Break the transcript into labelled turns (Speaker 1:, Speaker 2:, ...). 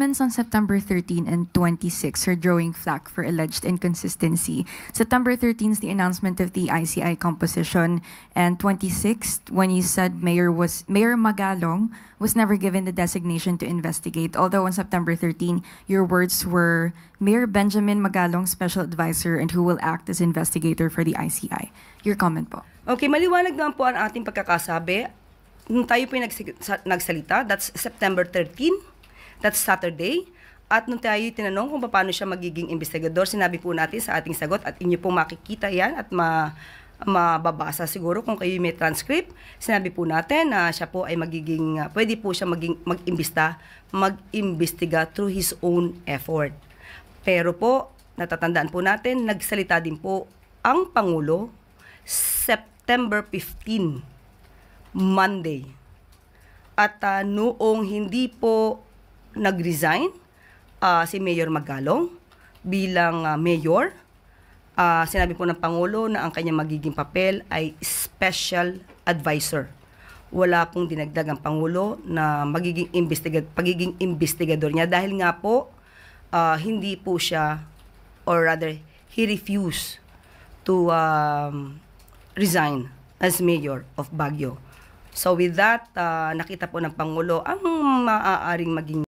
Speaker 1: statements on September 13 and 26 are drawing flack for alleged inconsistency. September 13 is the announcement of the ICI composition, and 26th, when you said Mayor Magalong was never given the designation to investigate. Although on September 13, your words were Mayor Benjamin Magalong, special advisor, and who will act as investigator for the ICI. Your comment po.
Speaker 2: Okay, maliwanag naman po ang ating pagkakasabi. Nung tayo po yung nagsalita, that's September 13, that's Saturday. At nung tayo tinanong kung paano siya magiging investigador, sinabi po natin sa ating sagot at inyo po makikita yan at mababasa siguro kung kayo may transcript. Sinabi po natin na siya po ay magiging, pwede po siya mag-imbestiga through his own effort. Pero po, natatandaan po natin, nagsalita din po ang Pangulo September 15, Monday. At noong hindi po nag-resign si Mayor Magalong bilang mayor, sinabi po ng Pangulo na ang kanyang magiging papel ay special advisor. Wala pong dinagdag ang Pangulo na pagiging investigador niya dahil nga po hindi po siya, or rather he refused to resign as mayor of Baguio. So with that, nakita po ng Pangulo ang maaaring maging